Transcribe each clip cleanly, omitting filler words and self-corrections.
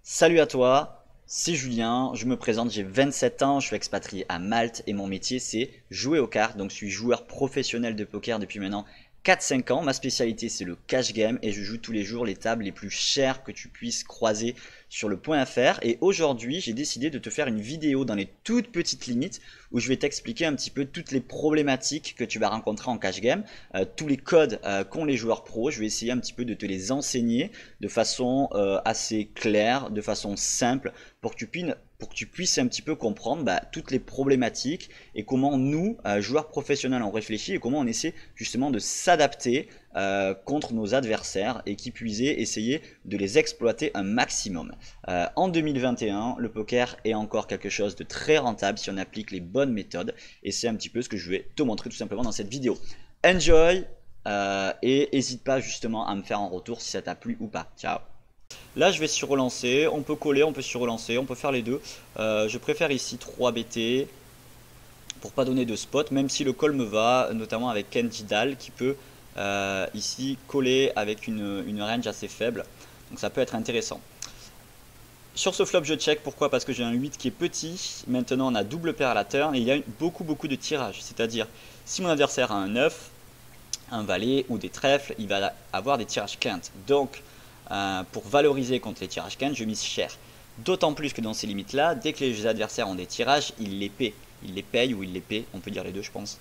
Salut à toi, c'est Julien, je me présente, j'ai 27 ans, je suis expatrié à Malte et mon métier c'est jouer aux cartes. Donc je suis joueur professionnel de poker depuis maintenant 4-5 ans. Ma spécialité c'est le cash game et je joue tous les jours les tables les plus chères que tu puisses croiser sur le point .fr. Et aujourd'hui j'ai décidé de te faire une vidéo dans les toutes petites limites où je vais t'expliquer un petit peu toutes les problématiques que tu vas rencontrer en cash game, tous les codes qu'ont les joueurs pros. Je vais essayer un petit peu de te les enseigner de façon assez claire, de façon simple, pour que tu puisses un petit peu comprendre toutes les problématiques et comment nous, joueurs professionnels, on réfléchit et comment on essaie justement de s'adapter contre nos adversaires et qui puiser essayer de les exploiter un maximum. En 2021, le poker est encore quelque chose de très rentable si on applique les bonnes méthodes et c'est un petit peu ce que je vais te montrer tout simplement dans cette vidéo. Enjoy et n'hésite pas justement à me faire un retour si ça t'a plu ou pas. Ciao. Là je vais sur-relancer, on peut coller, on peut sur-relancer, on peut faire les deux. Je préfère ici 3 BT pour pas donner de spot, même si le call me va, notamment avec Kenji Dal qui peut ici coller avec une range assez faible. Donc ça peut être intéressant. Sur ce flop je check, pourquoi? Parce que j'ai un 8 qui est petit, maintenant on a double paire à la turn et il y a beaucoup de tirages. C'est-à-dire si mon adversaire a un 9, un valet ou des trèfles, il va avoir des tirages quintes. Donc pour valoriser contre les tirages quintes, je mise cher. D'autant plus que dans ces limites-là, dès que les adversaires ont des tirages, ils les paient. Ils les payent ou ils les paient, on peut dire les deux je pense.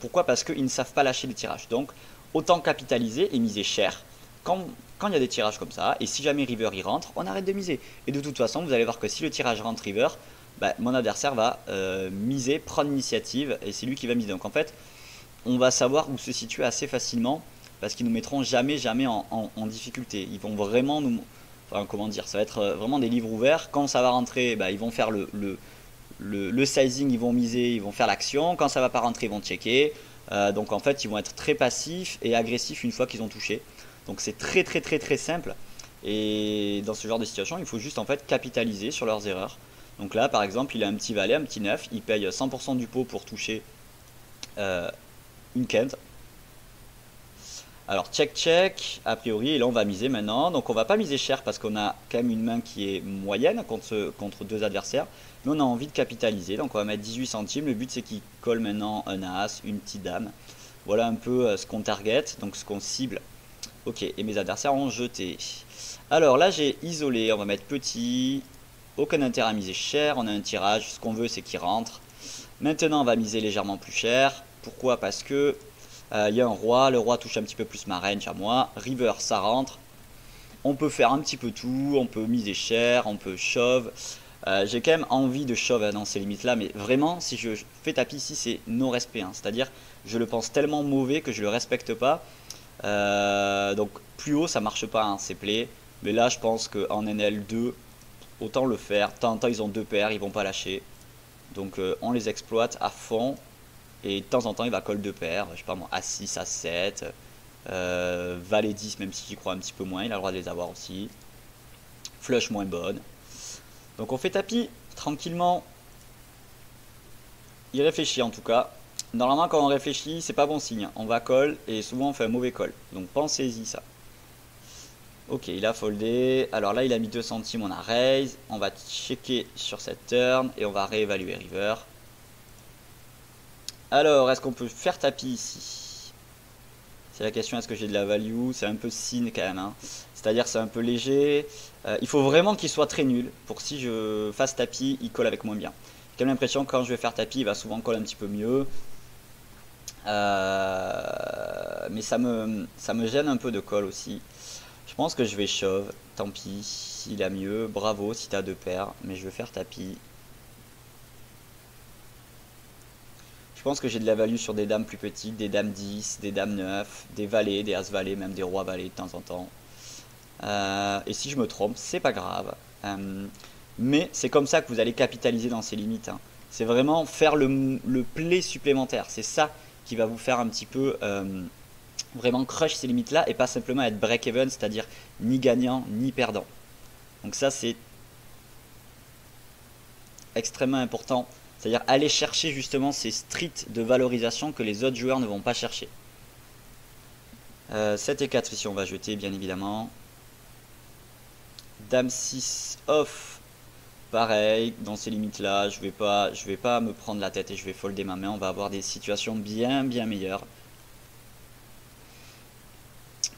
Pourquoi? Parce qu'ils ne savent pas lâcher les tirages. Donc autant capitaliser et miser cher quand il y a des tirages comme ça. Et si jamais river y rentre, on arrête de miser. Et de toute façon, vous allez voir que si le tirage rentre river, mon adversaire va miser, prendre l'initiative et c'est lui qui va miser. Donc en fait, on va savoir où se situer assez facilement parce qu'ils nous mettront jamais en difficulté. Ils vont vraiment nous... Enfin, comment dire, ça va être vraiment des livres ouverts. Quand ça va rentrer, ils vont faire le sizing, ils vont miser, ils vont faire l'action. Quand ça va pas rentrer, ils vont checker. Donc en fait, ils vont être très passifs et agressifs une fois qu'ils ont touché. Donc c'est très simple. Et dans ce genre de situation, il faut juste en fait capitaliser sur leurs erreurs. Donc là, par exemple, il a un petit valet, un petit 9. Il paye 100% du pot pour toucher une quinte. Alors check, a priori, et là on va miser maintenant. Donc on va pas miser cher parce qu'on a quand même une main qui est moyenne contre deux adversaires. Mais on a envie de capitaliser, donc on va mettre 18 centimes. Le but c'est qu'il colle maintenant un as, une petite dame. Voilà un peu ce qu'on target, donc ce qu'on cible. Ok, et mes adversaires ont jeté. Alors là j'ai isolé, on va mettre petit. Aucun intérêt à miser cher, on a un tirage, ce qu'on veut c'est qu'il rentre. Maintenant on va miser légèrement plus cher. Pourquoi? Parce que il y a un roi, le roi touche un petit peu plus ma range à moi. River ça rentre. On peut faire un petit peu tout, on peut miser cher, on peut shove. J'ai quand même envie de shove dans ces limites là, mais vraiment si je fais tapis ici c'est non respect, c'est à dire je le pense tellement mauvais que je le respecte pas. Donc plus haut ça marche pas, c'est play. Mais là je pense qu'en NL2 autant le faire. De temps en temps ils ont deux paires, ils vont pas lâcher. Donc on les exploite à fond. Et de temps en temps il va call deux paires, je sais pas moi, A6, A7, Valet 10 même si j'y crois un petit peu moins, il a le droit de les avoir aussi. Flush moins bonne. Donc on fait tapis, tranquillement. Il réfléchit en tout cas. Normalement quand on réfléchit c'est pas bon signe, on va call et souvent on fait un mauvais call. Donc pensez-y ça. Ok, il a foldé, alors là il a mis 2 centimes, on a raise, on va checker sur cette turn et on va réévaluer river. Alors, est-ce qu'on peut faire tapis ici? C'est la question, est-ce que j'ai de la value? C'est un peu sin quand même, c'est-à-dire c'est un peu léger. Il faut vraiment qu'il soit très nul pour que si je fasse tapis, il colle avec moins bien. J'ai quand même l'impression que quand je vais faire tapis, il va souvent coller un petit peu mieux. Mais ça me gêne un peu de call aussi. Je pense que je vais shove, tant pis, s'il a mieux, bravo si t'as deux paires, mais je vais faire tapis. Je pense que j'ai de la value sur des dames plus petites, des dames 10, des dames 9, des valets, des as valets, même des rois valets de temps en temps. Et si je me trompe, c'est pas grave. Mais c'est comme ça que vous allez capitaliser dans ces limites. C'est vraiment faire le play supplémentaire. C'est ça qui va vous faire un petit peu vraiment crush ces limites-là et pas simplement être break-even, c'est-à-dire ni gagnant ni perdant. Donc ça c'est extrêmement important. C'est-à-dire aller chercher justement ces streets de valorisation que les autres joueurs ne vont pas chercher. 7 et 4 ici on va jeter bien évidemment. Dame 6 off. Pareil, dans ces limites là, je vais pas me prendre la tête et je vais folder ma main. On va avoir des situations bien meilleures.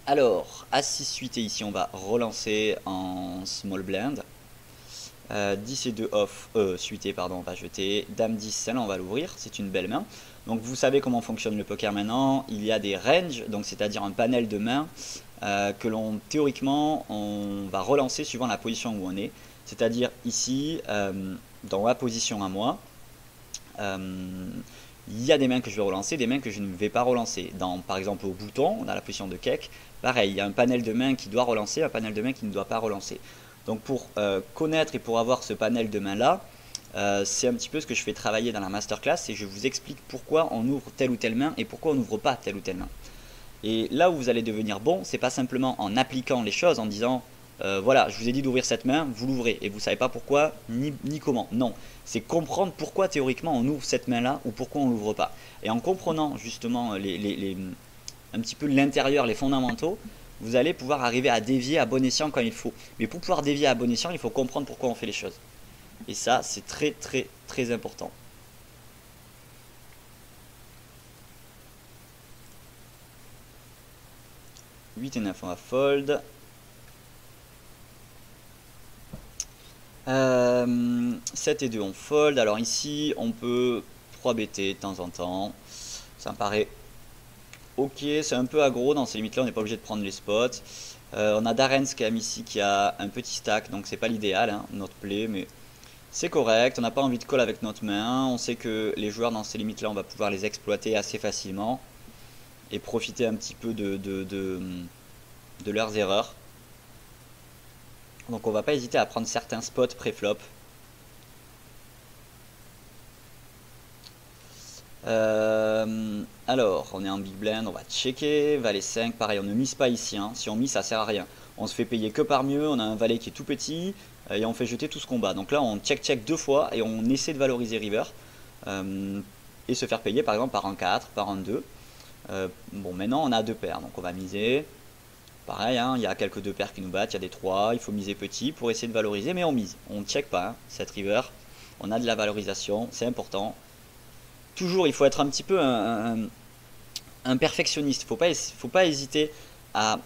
Alors, As 6 suité ici on va relancer en small blind. 10 et 2 off, suité pardon, on va jeter. Dame 10, celle-là on va l'ouvrir, c'est une belle main. Donc vous savez comment fonctionne le poker maintenant. Il y a des ranges, donc c'est-à-dire un panel de mains que l'on théoriquement on va relancer suivant la position où on est. C'est-à-dire ici, dans ma position à moi, il y a des mains que je vais relancer, des mains que je ne vais pas relancer. Par exemple au bouton, on a la position de cake, pareil, il y a un panel de mains qui doit relancer, un panel de mains qui ne doit pas relancer. Donc pour connaître et pour avoir ce panel de mains là, c'est un petit peu ce que je fais travailler dans la masterclass, et je vous explique pourquoi on ouvre telle ou telle main et pourquoi on n'ouvre pas telle ou telle main. Et là où vous allez devenir bon, c'est pas simplement en appliquant les choses, en disant voilà, je vous ai dit d'ouvrir cette main, vous l'ouvrez et vous savez pas pourquoi ni comment. Non, c'est comprendre pourquoi théoriquement on ouvre cette main là ou pourquoi on l'ouvre pas. Et en comprenant justement un petit peu l'intérieur, les fondamentaux, vous allez pouvoir arriver à dévier à bon escient quand il faut. Mais pour pouvoir dévier à bon escient, il faut comprendre pourquoi on fait les choses. Et ça, c'est très important. « 8 et 9, on va fold. 7 et 2, on fold. Alors ici, on peut 3BT de temps en temps. Ça me paraît ok, c'est un peu aggro dans ces limites là, on n'est pas obligé de prendre les spots. On a Darren Scam ici qui a un petit stack, donc c'est pas l'idéal, hein, notre play, mais c'est correct. On n'a pas envie de call avec notre main. On sait que les joueurs dans ces limites là, on va pouvoir les exploiter assez facilement et profiter un petit peu de leurs erreurs. Donc on va pas hésiter à prendre certains spots pré-flop. Alors, on est en big blind, on va checker. Valet 5, pareil, on ne mise pas ici. Hein. Si on mise, ça sert à rien. On se fait payer que par mieux. On a un valet qui est tout petit et on fait jeter tout ce qu'on bat. Donc là, on check deux fois et on essaie de valoriser river et se faire payer par exemple par un 4, par un 2. Bon, maintenant on a deux paires, donc on va miser. Pareil, hein, il y a quelques deux paires qui nous battent, il y a des 3, il faut miser petit pour essayer de valoriser, mais on mise. On ne check pas hein, cette river. On a de la valorisation, c'est important. Toujours, il faut être un petit peu un perfectionniste. Il ne faut pas hésiter à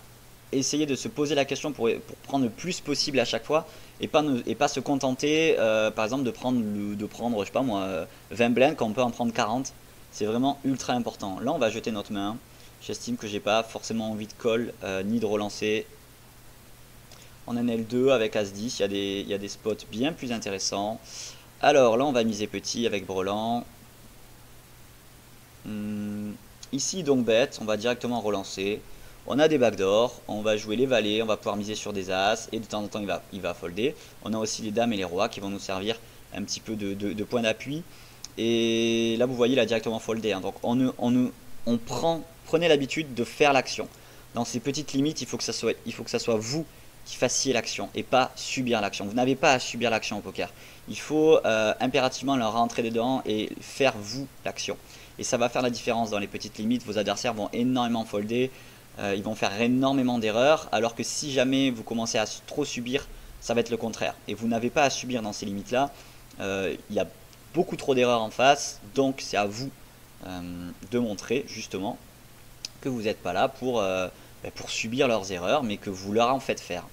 essayer de se poser la question pour prendre le plus possible à chaque fois et pas se contenter, par exemple, de prendre, je sais pas moi, 20 blinds quand on peut en prendre 40. C'est vraiment ultra important. Là, on va jeter notre main. J'estime que j'ai pas forcément envie de call ni de relancer. En NL2 avec As-10, il y a des spots bien plus intéressants. Alors là, on va miser petit avec Brelan. Ici, donc bête, on va directement relancer. On a des backdoors, on va jouer les valets, on va pouvoir miser sur des as et de temps en temps il va folder. On a aussi les dames et les rois qui vont nous servir un petit peu de point d'appui. Et là, vous voyez, il a directement foldé. Hein. Donc prenez l'habitude de faire l'action. Dans ces petites limites, il faut que ça soit vous qui fassiez l'action et pas subir l'action. Vous n'avez pas à subir l'action au poker. Il faut impérativement leur rentrer dedans et faire vous l'action. Et ça va faire la différence dans les petites limites. Vos adversaires vont énormément folder, ils vont faire énormément d'erreurs, alors que si jamais vous commencez à trop subir, ça va être le contraire. Et vous n'avez pas à subir dans ces limites-là. Il y a beaucoup trop d'erreurs en face, donc c'est à vous de montrer justement que vous n'êtes pas là pour subir leurs erreurs, mais que vous leur en faites faire.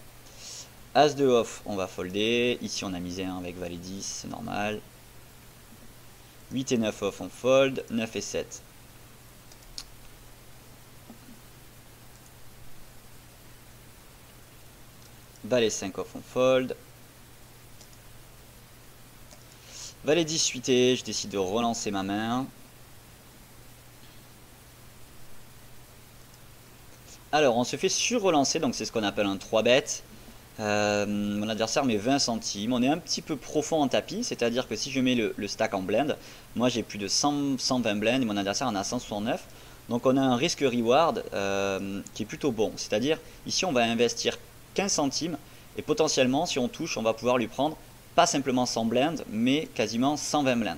As de off, on va folder. Ici, on a misé un avec valet 10, c'est normal. 8 et 9 off, on fold. 9 et 7. Valet 5 off, on fold. Valet 10 8, je décide de relancer ma main. Alors, on se fait sur-relancer, donc c'est ce qu'on appelle un 3-bet. Mon adversaire met 20 centimes. On est un petit peu profond en tapis, c'est-à-dire que si je mets le stack en blend, moi j'ai plus de 120 blends et mon adversaire en a 169. Donc on a un risque-reward qui est plutôt bon. C'est-à-dire, ici on va investir 15 centimes et potentiellement, si on touche, on va pouvoir lui prendre pas simplement 100 blends, mais quasiment 120 blends.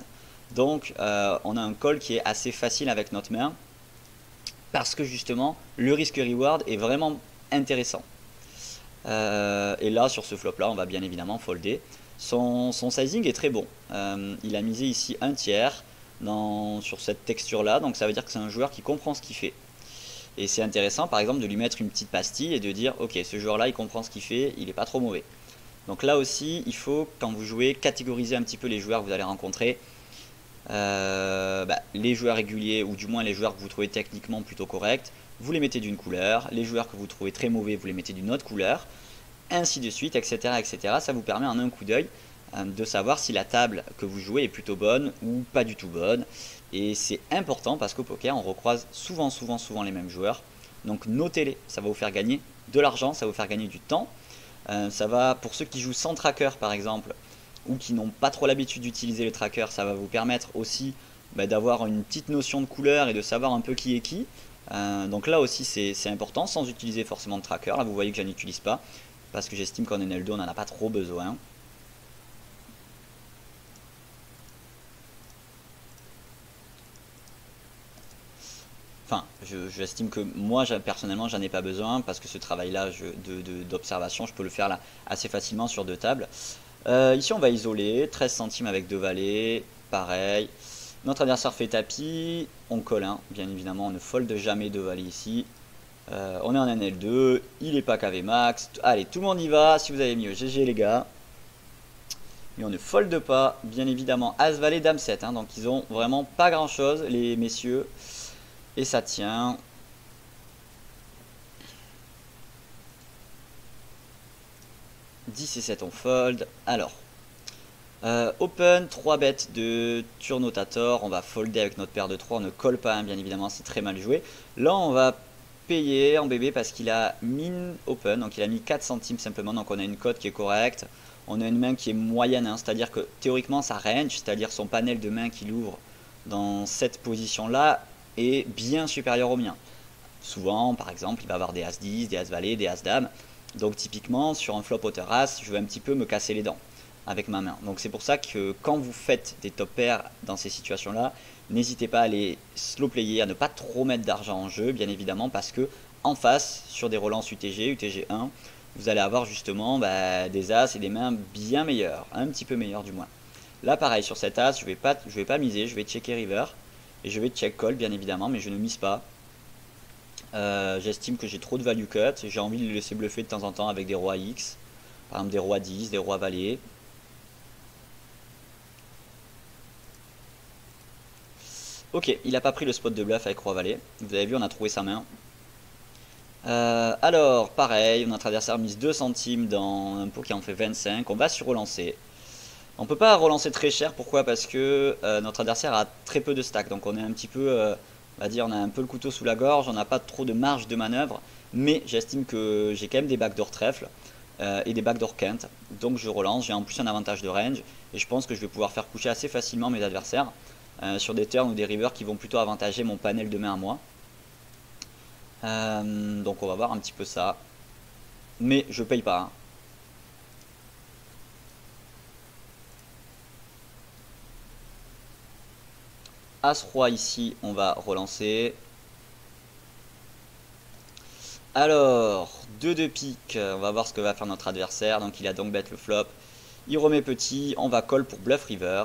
Donc on a un call qui est assez facile avec notre main. parce que justement le risque reward est vraiment intéressant. Et là sur ce flop là on va bien évidemment folder. Son sizing est très bon, il a misé ici un tiers sur cette texture là, donc ça veut dire que c'est un joueur qui comprend ce qu'il fait. Et c'est intéressant par exemple de lui mettre une petite pastille et de dire ok, ce joueur là il comprend ce qu'il fait, il est pas trop mauvais. Donc là aussi il faut, quand vous jouez, catégoriser un petit peu les joueurs que vous allez rencontrer. Les joueurs réguliers, ou du moins les joueurs que vous trouvez techniquement plutôt corrects, vous les mettez d'une couleur. Les joueurs que vous trouvez très mauvais, vous les mettez d'une autre couleur, ainsi de suite, etc., etc. Ça vous permet en un coup d'œil de savoir si la table que vous jouez est plutôt bonne ou pas du tout bonne. Et c'est important parce qu'au poker on recroise souvent les mêmes joueurs. Donc notez-les, ça va vous faire gagner de l'argent, ça va vous faire gagner du temps. Ça va, pour ceux qui jouent sans tracker par exemple, ou qui n'ont pas trop l'habitude d'utiliser le tracker, ça va vous permettre aussi d'avoir une petite notion de couleur et de savoir un peu qui est qui. Donc là aussi c'est important, sans utiliser forcément de tracker. Là vous voyez que je n'utilise pas, parce que j'estime qu'en NL2 on n'en a pas trop besoin. Enfin, j'estime que moi personnellement j'en ai pas besoin, parce que ce travail là d'observation je peux le faire là assez facilement sur deux tables. Ici on va isoler, 13 centimes avec deux valets, pareil. Notre adversaire fait tapis, on colle un, bien évidemment on ne fold jamais deux valets ici. On est en NL2, il est pas KV max, allez tout le monde y va, si vous avez mieux, GG les gars. Et on ne fold pas, bien évidemment, As valet Dame 7, hein, donc ils ont vraiment pas grand chose les messieurs. Et ça tient. « 10 et 7 on fold. Alors, open, 3 bêtes de turnotator. On va folder avec notre paire de 3. On ne colle pas, hein, bien évidemment, c'est très mal joué. Là, on va payer en bébé parce qu'il a min open. Donc, il a mis 4 centimes simplement. Donc, on a une cote qui est correcte. On a une main qui est moyenne, hein, c'est-à-dire que théoriquement, sa range, c'est-à-dire son panel de mains qu'il ouvre dans cette position-là, est bien supérieur au mien. Souvent, par exemple, il va avoir des As-10, des As-Valet, des As-Dame. Donc typiquement, sur un flop hauteur As, je vais un petit peu me casser les dents avec ma main. Donc c'est pour ça que quand vous faites des top pairs dans ces situations-là, n'hésitez pas à les slow player, à ne pas trop mettre d'argent en jeu, bien évidemment, parce que en face, sur des relances UTG, UTG1, vous allez avoir justement des As et des mains bien meilleures, un petit peu meilleures du moins. Là pareil, sur cet As, je vais pas miser, je vais checker river. Et je vais check call bien évidemment, mais je ne mise pas. J'estime que j'ai trop de value cut. J'ai envie de le laisser bluffer de temps en temps avec des rois X. Par exemple des rois 10, des rois valets. Ok, il n'a pas pris le spot de bluff avec roi valet. Vous avez vu, on a trouvé sa main. Alors, pareil, notre adversaire mise 2 centimes dans un pot qui en fait 25. On va sur relancer. On peut pas relancer très cher, pourquoi? Parce que notre adversaire a très peu de stack, donc on est un petit peu, on va dire, on a un peu le couteau sous la gorge, on n'a pas trop de marge de manœuvre, mais j'estime que j'ai quand même des backdoor trèfle et des backdoor quinte, donc je relance, j'ai en plus un avantage de range, et je pense que je vais pouvoir faire coucher assez facilement mes adversaires sur des turns ou des rivers qui vont plutôt avantager mon panel de main à moi. Donc on va voir un petit peu ça, mais je paye pas, hein. As-Roi ici, on va relancer. Alors, 2 de pique, on va voir ce que va faire notre adversaire. Donc il a donc bet le flop. Il remet petit, on va call pour bluff river.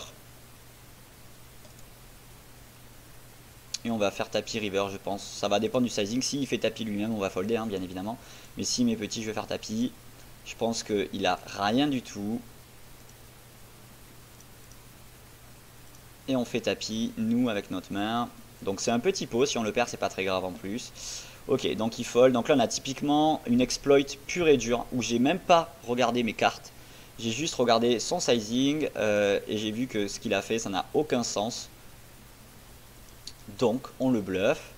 Et on va faire tapis river, je pense. Ça va dépendre du sizing. S'il fait tapis lui-même, on va folder, hein, bien évidemment. Mais s'il met petit, je vais faire tapis. Je pense qu'il a rien du tout. Et on fait tapis, nous, avec notre main. Donc c'est un petit pot, si on le perd, c'est pas très grave en plus. Ok, donc il fold. Donc là, on a typiquement une exploit pure et dure, où j'ai même pas regardé mes cartes. J'ai juste regardé son sizing, et j'ai vu que ce qu'il a fait, ça n'a aucun sens. Donc, on le bluffe.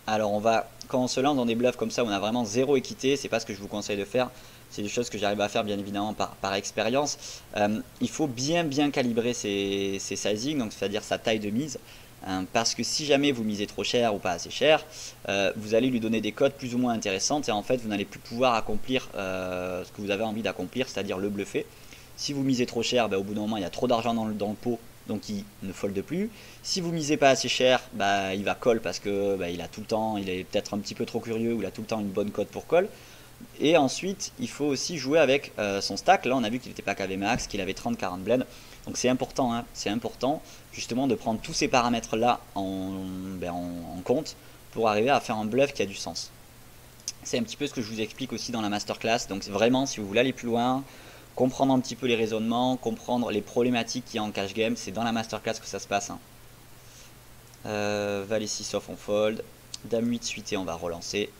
Alors quand on se lance dans des bluffs comme ça, où on a vraiment zéro équité, c'est pas ce que je vous conseille de faire. C'est des choses que j'arrive à faire bien évidemment par expérience. Il faut bien calibrer ses sizing, donc c'est-à-dire sa taille de mise. Parce que si jamais vous misez trop cher ou pas assez cher, vous allez lui donner des cotes plus ou moins intéressantes et en fait vous n'allez plus pouvoir accomplir ce que vous avez envie d'accomplir, c'est-à-dire le bluffer. Si vous misez trop cher, au bout d'un moment il y a trop d'argent dans le pot donc il ne fold plus. Si vous misez pas assez cher, bah, il va call parce que bah, il a tout le temps, il est peut-être un petit peu trop curieux ou il a tout le temps une bonne cote pour call. Et ensuite, il faut aussi jouer avec son stack. Là, on a vu qu'il n'était pas KV max, qu'il avait 30-40 blend. Donc c'est important, hein, c'est important justement de prendre tous ces paramètres-là en compte pour arriver à faire un bluff qui a du sens. C'est un petit peu ce que je vous explique aussi dans la masterclass. Donc vraiment, si vous voulez aller plus loin, comprendre un petit peu les raisonnements, comprendre les problématiques qu'il y a en cash game, c'est dans la masterclass que ça se passe. Hein. Valet 6 off, on fold. Dame 8 suité, on va relancer.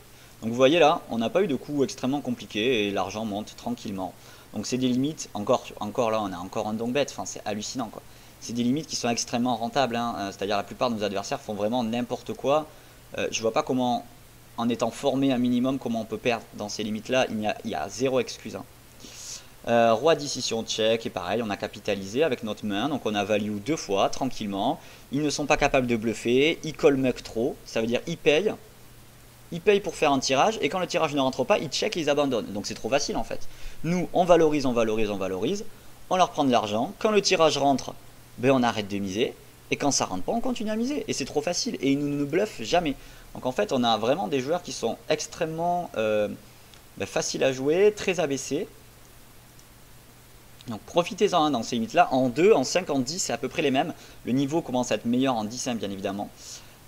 Donc vous voyez là, on n'a pas eu de coup extrêmement compliqué et l'argent monte tranquillement. Donc c'est des limites, encore là on a encore un donk bet, enfin c'est hallucinant quoi. C'est des limites qui sont extrêmement rentables, hein. C'est-à-dire la plupart de nos adversaires font vraiment n'importe quoi. Je vois pas comment, en étant formé un minimum, comment on peut perdre dans ces limites là, il y a zéro excuse. Hein. Roi d'6 si on check, et pareil on a capitalisé avec notre main, donc on a value 2 fois tranquillement. Ils ne sont pas capables de bluffer, ils call muck trop, ça veut dire ils payent. Ils payent pour faire un tirage et quand le tirage ne rentre pas, ils check et ils abandonnent. Donc c'est trop facile en fait. Nous, on valorise, on valorise, on valorise. On leur prend de l'argent. Quand le tirage rentre, ben on arrête de miser. Et quand ça rentre pas, on continue à miser. Et c'est trop facile. Et ils ne nous bluffent jamais. Donc en fait, on a vraiment des joueurs qui sont extrêmement faciles à jouer, très abaissés. Donc profitez-en hein, dans ces limites-là. En 2, en 5, en 10, c'est à peu près les mêmes. Le niveau commence à être meilleur en 10, hein, bien évidemment.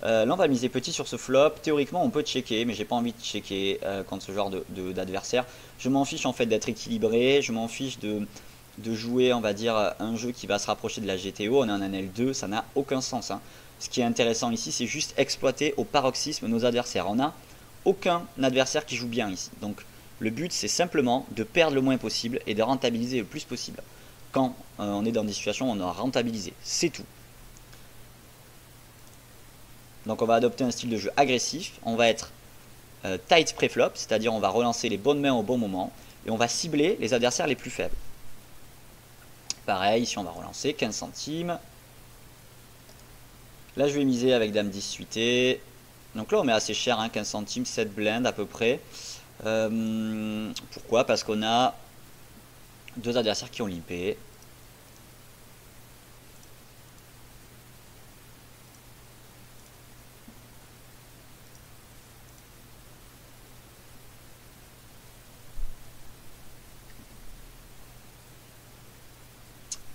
Là on va miser petit sur ce flop. Théoriquement on peut checker, mais j'ai pas envie de checker contre ce genre d'adversaire. Je m'en fiche en fait d'être équilibré. Je m'en fiche de jouer on va dire un jeu qui va se rapprocher de la GTO. On est en NL2, ça n'a aucun sens. Hein. Ce qui est intéressant ici c'est juste exploiter au paroxysme nos adversaires. On n'a aucun adversaire qui joue bien ici. Donc le but c'est simplement de perdre le moins possible et de rentabiliser le plus possible. Quand on est dans des situations où on a rentabilisé, c'est tout. Donc on va adopter un style de jeu agressif, on va être tight pré-flop, c'est-à-dire on va relancer les bonnes mains au bon moment, et on va cibler les adversaires les plus faibles. Pareil, ici on va relancer 15 centimes. Là je vais miser avec dame 10 suité. Donc là on met assez cher, hein, 15 centimes, 7 blend à peu près. Pourquoi? Parce qu'on a deux adversaires qui ont limpé.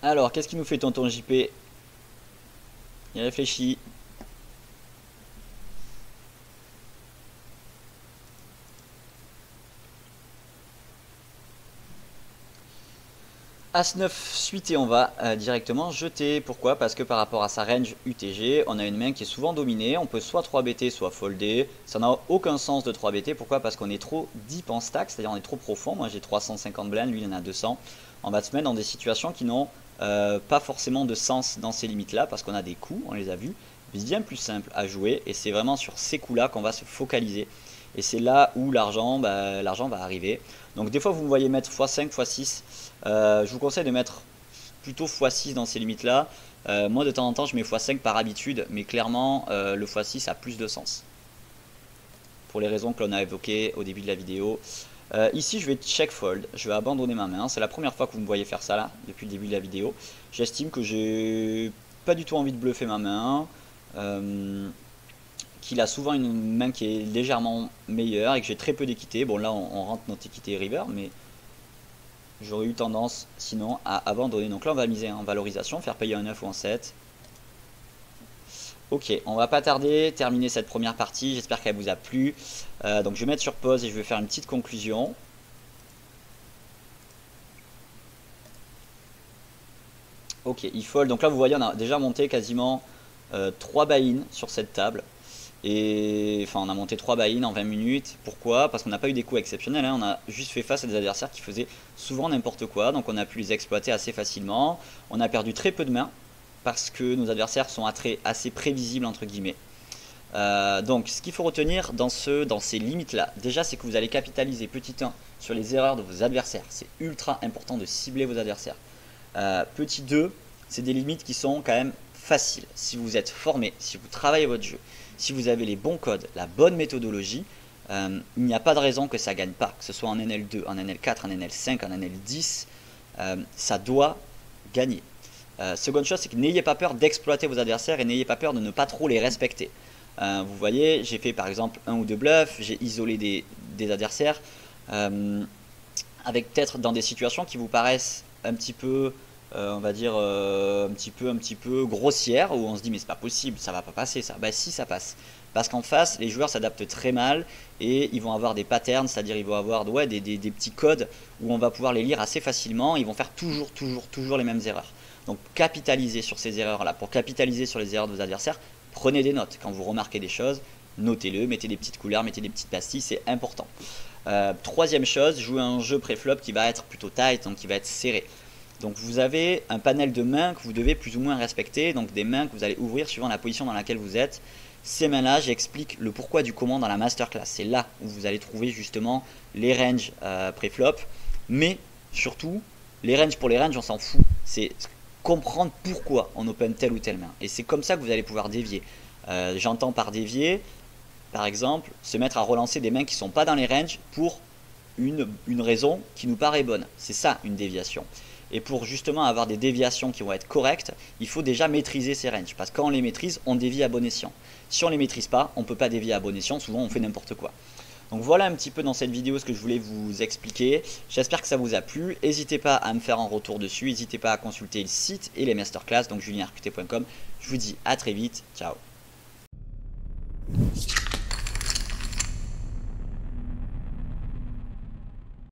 Alors, qu'est-ce qui nous fait tonton JP? Il réfléchit. As-9 suité, on va directement jeter. Pourquoi? Parce que par rapport à sa range UTG, on a une main qui est souvent dominée. On peut soit 3BT, soit folder. Ça n'a aucun sens de 3BT. Pourquoi? Parce qu'on est trop deep en stack, c'est-à-dire on est trop profond. Moi j'ai 350 blinds, lui il en a 200. On va se mettre dans des situations qui n'ont pas forcément de sens dans ces limites-là, parce qu'on a des coups, on les a vus, bien plus simples à jouer. Et c'est vraiment sur ces coups-là qu'on va se focaliser. Et c'est là où l'argent va arriver. Donc des fois vous me voyez mettre x5, x6. Je vous conseille de mettre plutôt x6 dans ces limites-là. Moi de temps en temps je mets x5 par habitude, mais clairement le x6 a plus de sens. Pour les raisons que l'on a évoquées au début de la vidéo. Ici je vais check fold, je vais abandonner ma main. C'est la première fois que vous me voyez faire ça là, depuis le début de la vidéo. J'estime que j'ai pas du tout envie de bluffer ma main. Qu'il a souvent une main qui est légèrement meilleure et que j'ai très peu d'équité. Bon là on rentre notre équité river, mais j'aurais eu tendance sinon à abandonner. Donc là on va miser en valorisation, faire payer un 9 ou un 7. Ok, on va pas tarder, terminer cette première partie, j'espère qu'elle vous a plu. Donc je vais mettre sur pause et je vais faire une petite conclusion. Ok, il fold, donc là vous voyez on a déjà monté quasiment 3 buy-in sur cette table. Et enfin on a monté 3 buy-in en 20 minutes. Pourquoi? Parce qu'on n'a pas eu des coups exceptionnels, hein. On a juste fait face à des adversaires qui faisaient souvent n'importe quoi. Donc on a pu les exploiter assez facilement. On a perdu très peu de mains parce que nos adversaires sont assez prévisibles entre guillemets. Donc ce qu'il faut retenir dans ces limites là, déjà c'est que vous allez capitaliser petit 1 sur les erreurs de vos adversaires. C'est ultra important de cibler vos adversaires. Petit 2, c'est des limites qui sont quand même faciles. Si vous êtes formé, si vous travaillez votre jeu, si vous avez les bons codes, la bonne méthodologie, il n'y a pas de raison que ça ne gagne pas. Que ce soit en NL2, en NL4, en NL5, en NL10, ça doit gagner. Seconde chose, c'est que n'ayez pas peur d'exploiter vos adversaires et n'ayez pas peur de ne pas trop les respecter. Vous voyez, j'ai fait par exemple 1 ou 2 bluffs, j'ai isolé des adversaires avec peut-être dans des situations qui vous paraissent un petit peu, on va dire, un petit peu grossières, où on se dit mais c'est pas possible, ça va pas passer ça. Bah si, ça passe. Parce qu'en face, les joueurs s'adaptent très mal et ils vont avoir des patterns, c'est-à-dire ils vont avoir des petits codes où on va pouvoir les lire assez facilement. Ils vont faire toujours les mêmes erreurs. Donc capitalisez sur ces erreurs-là. Pour capitaliser sur les erreurs de vos adversaires, prenez des notes. Quand vous remarquez des choses, notez-le, mettez des petites couleurs, mettez des petites pastilles, c'est important. Troisième chose, jouez un jeu pré-flop qui va être plutôt tight, donc qui va être serré. Donc vous avez un panel de mains que vous devez plus ou moins respecter, donc des mains que vous allez ouvrir suivant la position dans laquelle vous êtes. Ces mains-là, j'explique le pourquoi du comment dans la masterclass. C'est là où vous allez trouver justement les ranges pré-flop, mais surtout, les ranges pour les ranges, on s'en fout. C'est comprendre pourquoi on open telle ou telle main. Et c'est comme ça que vous allez pouvoir dévier. J'entends par dévier, par exemple, se mettre à relancer des mains qui ne sont pas dans les ranges pour une raison qui nous paraît bonne. C'est ça une déviation. Et pour justement avoir des déviations qui vont être correctes, il faut déjà maîtriser ces ranges. Parce que quand on les maîtrise, on dévie à bon escient. Si on ne les maîtrise pas, on ne peut pas dévier à bon escient. Souvent, on fait n'importe quoi. Donc voilà un petit peu dans cette vidéo ce que je voulais vous expliquer. J'espère que ça vous a plu. N'hésitez pas à me faire un retour dessus. N'hésitez pas à consulter le site et les masterclass. Donc julienrqt.com. Je vous dis à très vite. Ciao.